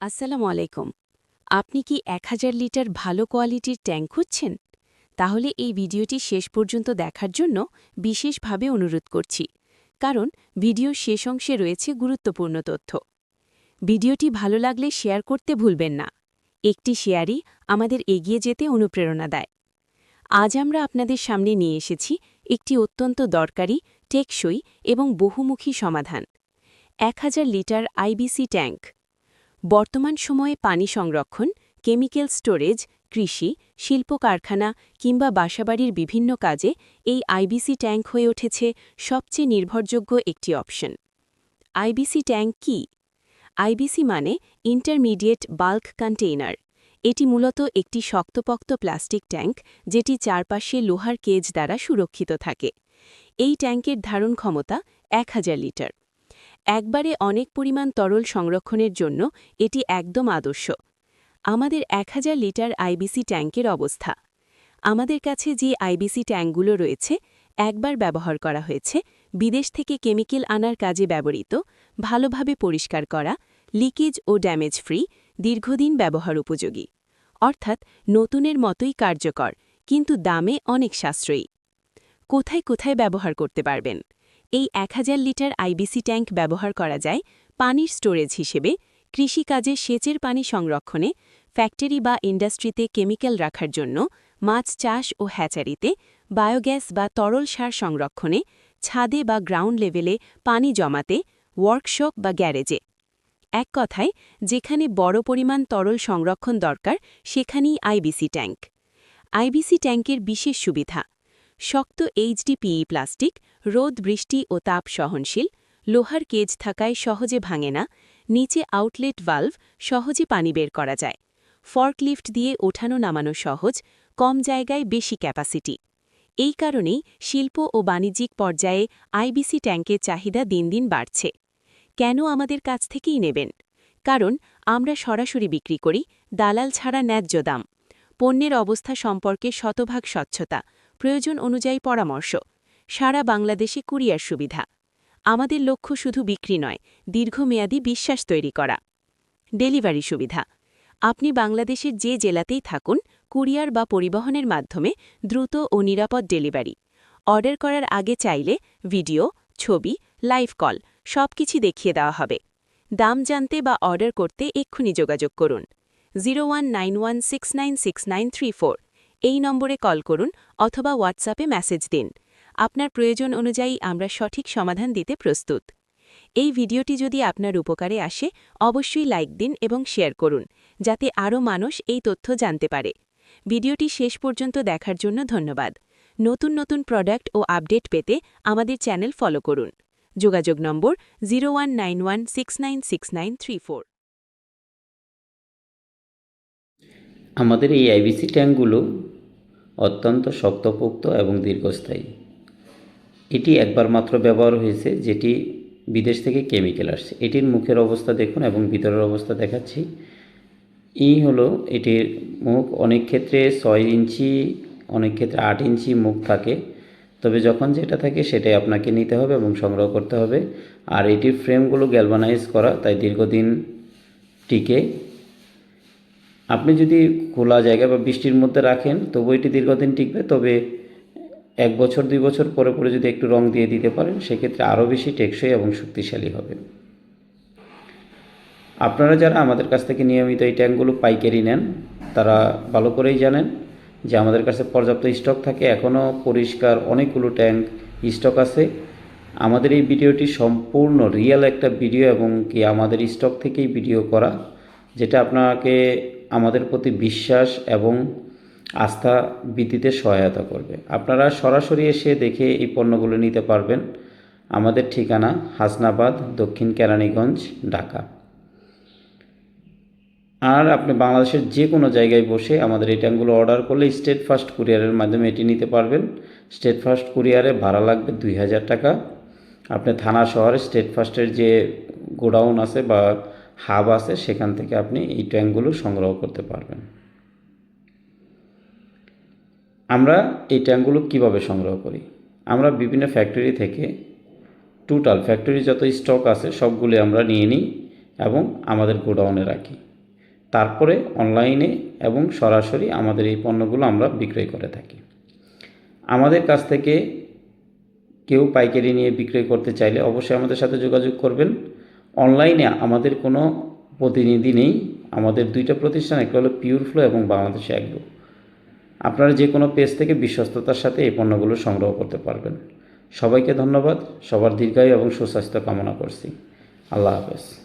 আসসালামু আলাইকুম। আপনি কি ১,০০০ লিটার ভালো কোয়ালিটির ট্যাঙ্ক খুঁজছেন? তাহলে এই ভিডিওটি শেষ পর্যন্ত দেখার জন্য বিশেষভাবে অনুরোধ করছি, কারণ ভিডিওর শেষ অংশে রয়েছে গুরুত্বপূর্ণ তথ্য। ভিডিওটি ভালো লাগলে শেয়ার করতে ভুলবেন না। একটি শেয়ারই আমাদের এগিয়ে যেতে অনুপ্রেরণা দেয়। আজ আমরা আপনাদের সামনে নিয়ে এসেছি একটি অত্যন্ত দরকারি, টেকসই এবং বহুমুখী সমাধান। ১,০০০ লিটার আইবিসি ট্যাঙ্ক। বর্তমান সময়ে পানি সংরক্ষণ, কেমিক্যাল স্টোরেজ, কৃষি, শিল্প কারখানা কিংবা বাসাবাড়ির বিভিন্ন কাজে এই আইবিসি ট্যাঙ্ক হয়ে উঠেছে সবচেয়ে নির্ভরযোগ্য একটি অপশন। আইবিসি ট্যাঙ্ক কি? আইবিসি মানে ইন্টারমিডিয়েট বাল্ক কন্টেইনার। এটি মূলত একটি শক্তপোক্ত প্লাস্টিক ট্যাঙ্ক যেটি চারপাশে লোহার কেজ দ্বারা সুরক্ষিত থাকে। এই ট্যাঙ্কের ধারণ ক্ষমতা ১,০০০ লিটার। একবারে অনেক পরিমাণ তরল সংরক্ষণের জন্য এটি একদম আদর্শ। আমাদের ১,০০০ লিটার আইবিসি ট্যাঙ্কের অবস্থা। আমাদের কাছে যে আইবিসি ট্যাঙ্কগুলো রয়েছে, একবার ব্যবহার করা হয়েছে, বিদেশ থেকে কেমিক্যাল আনার কাজে ব্যবহৃত, ভালোভাবে পরিষ্কার করা, লিকেজ ও ড্যামেজ ফ্রি, দীর্ঘদিন ব্যবহার উপযোগী। অর্থাৎ নতুনের মতোই কার্যকর, কিন্তু দামে অনেক সাশ্রয়ী। কোথায় কোথায় ব্যবহার করতে পারবেন? এই ১,০০০ লিটার আইবিসি ট্যাঙ্ক ব্যবহার করা যায় পানির স্টোরেজ হিসেবে, কৃষিকাজে সেচের পানি সংরক্ষণে, ফ্যাক্টরি বা ইন্ডাস্ট্রিতে কেমিক্যাল রাখার জন্য, মাছ চাষ ও হ্যাচারিতে, বায়োগ্যাস বা তরল সার সংরক্ষণে, ছাদে বা গ্রাউন্ড লেভেলে পানি জমাতে, ওয়ার্কশপ বা গ্যারেজে। এক কথায়, যেখানে বড় পরিমাণ তরল সংরক্ষণ দরকার সেখানেই আইবিসি ট্যাঙ্ক। আইবিসি ট্যাঙ্কের বিশেষ সুবিধা: শক্ত এইচডিপিই প্লাস্টিক, রোদ, বৃষ্টি ও তাপ সহনশীল, লোহার কেজ থাকায় সহজে ভাঙে না, নিচে আউটলেট ভালভ, সহজে পানি বের করা যায়, ফর্কলিফট দিয়ে ওঠানো নামানো সহজ, কম জায়গায় বেশি ক্যাপাসিটি। এই কারণেই শিল্প ও বাণিজ্যিক পর্যায়ে আইবিসি ট্যাঙ্কের চাহিদা দিন দিন বাড়ছে। কেন আমাদের কাছ থেকেই নেবেন? কারণ আমরা সরাসরি বিক্রি করি, দালাল ছাড়া ন্যায্য দাম, পণ্যের অবস্থা সম্পর্কে শতভাগ স্বচ্ছতা, প্রয়োজন অনুযায়ী পরামর্শ, সারা বাংলাদেশে কুরিয়ার সুবিধা। আমাদের লক্ষ্য শুধু বিক্রি নয়, দীর্ঘমেয়াদী বিশ্বাস তৈরি করা। ডেলিভারি সুবিধা: আপনি বাংলাদেশের যে জেলাতেই থাকুন, কুরিয়ার বা পরিবহনের মাধ্যমে দ্রুত ও নিরাপদ ডেলিভারি। অর্ডার করার আগে চাইলে ভিডিও, ছবি, লাইভ কল সবকিছু দেখিয়ে দেওয়া হবে। দাম জানতে বা অর্ডার করতে এক্ষুনি যোগাযোগ করুন 0191696934। এই নম্বরে কল করুন অথবা হোয়াটসঅ্যাপে মেসেজ দিন। আপনার প্রয়োজন অনুযায়ী আমরা সঠিক সমাধান দিতে প্রস্তুত। এই ভিডিওটি যদি আপনার উপকারে আসে, অবশ্যই লাইক দিন এবং শেয়ার করুন, যাতে আরও মানুষ এই তথ্য জানতে পারে। ভিডিওটি শেষ পর্যন্ত দেখার জন্য ধন্যবাদ। নতুন নতুন প্রোডাক্ট ও আপডেট পেতে আমাদের চ্যানেল ফলো করুন। যোগাযোগ নম্বর 0191696934। আমাদের এই আইবিসি ট্যাঙ্কগুলো অত্যন্ত শক্তপোক্ত এবং দীর্ঘস্থায়ী। এটি একবার মাত্র ব্যবহার হয়েছে, যেটি বিদেশ থেকে কেমিক্যাল আসছে। এটির মুখের অবস্থা দেখুন এবং ভিতরের অবস্থা দেখাচ্ছি। এই হলো এটির মুখ। অনেক ক্ষেত্রে 6 ইঞ্চি, অনেক ক্ষেত্রে 8 ইঞ্চি মুখ থাকে, তবে যখন যেটা থাকে সেটাই আপনাকে নিতে হবে এবং সংগ্রহ করতে হবে। আর এটির ফ্রেমগুলো গ্যালভানাইজ করা, তাই দীর্ঘদিন টিকে। আপনি যদি খোলা জায়গা বা বৃষ্টির মধ্যে রাখেন তবু এটি দীর্ঘদিন টিকবে, তবে 1 বছর 2 বছর পরে পরে যদি একটু রং দিয়ে দিতে পারেন সেক্ষেত্রে আরও বেশি টেকসই এবং শক্তিশালী হবে। আপনারা যারা আমাদের কাছ থেকে নিয়মিত এই ট্যাঙ্কগুলো পাইকারি নেন তারা ভালো করেই জানেন যে আমাদের কাছে পর্যাপ্ত স্টক থাকে। এখনও পরিষ্কার অনেকগুলো ট্যাঙ্ক স্টক আছে। আমাদের এই ভিডিওটি সম্পূর্ণ রিয়েল একটা ভিডিও এবং কি আমাদের স্টক থেকেই ভিডিও করা, যেটা আপনাকে আমাদের প্রতি বিশ্বাস এবং আস্থা বৃদ্ধিতে সহায়তা করবে। আপনারা সরাসরি এসে দেখে এই পণ্যগুলো নিতে পারবেন। আমাদের ঠিকানা হাসনাবাদ, দক্ষিণ কেরানীগঞ্জ, ঢাকা। আর আপনি বাংলাদেশের যে কোনো জায়গায় বসে আমাদের এই ট্যাঙ্কগুলো অর্ডার করলে স্টেট ফার্স্ট কুরিয়ারের মাধ্যমে এটি নিতে পারবেন। স্টেট ফার্স্ট কুরিয়ারে ভাড়া লাগবে 2000 টাকা। আপনি থানা শহরে স্টেট ফার্স্টের যে গোডাউন আছে বা হাব আছে সেখান থেকে আপনি এই ট্যাঙ্কগুলো সংগ্রহ করতে পারবেন। আমরা এই ট্যাঙ্কগুলো কিভাবে সংগ্রহ করি? আমরা বিভিন্ন ফ্যাক্টরি থেকে টোটাল ফ্যাক্টরি যত স্টক আছে সবগুলি আমরা নিয়ে নিই এবং আমাদের গোডাউনে রাখি। তারপরে অনলাইনে এবং সরাসরি আমাদের এই পণ্যগুলো আমরা বিক্রয় করে থাকি। আমাদের কাছ থেকে কেউ পাইকারি নিয়ে বিক্রয় করতে চাইলে অবশ্যই আমাদের সাথে যোগাযোগ করবেন। অনলাইনে আমাদের কোনো প্রতিনিধি নেই। আমাদের দুইটা প্রতিষ্ঠান, একটা হলো পিওর ফ্লো এবং বাংলাদেশ অ্যাগ্রো। আপনারা যে কোনো পেজ থেকে বিশ্বস্ততার সাথে এই পণ্যগুলো সংগ্রহ করতে পারবেন। সবাইকে ধন্যবাদ। সবার দীর্ঘায়ু এবং সুস্বাস্থ্য কামনা করছি। আল্লাহ হাফেজ।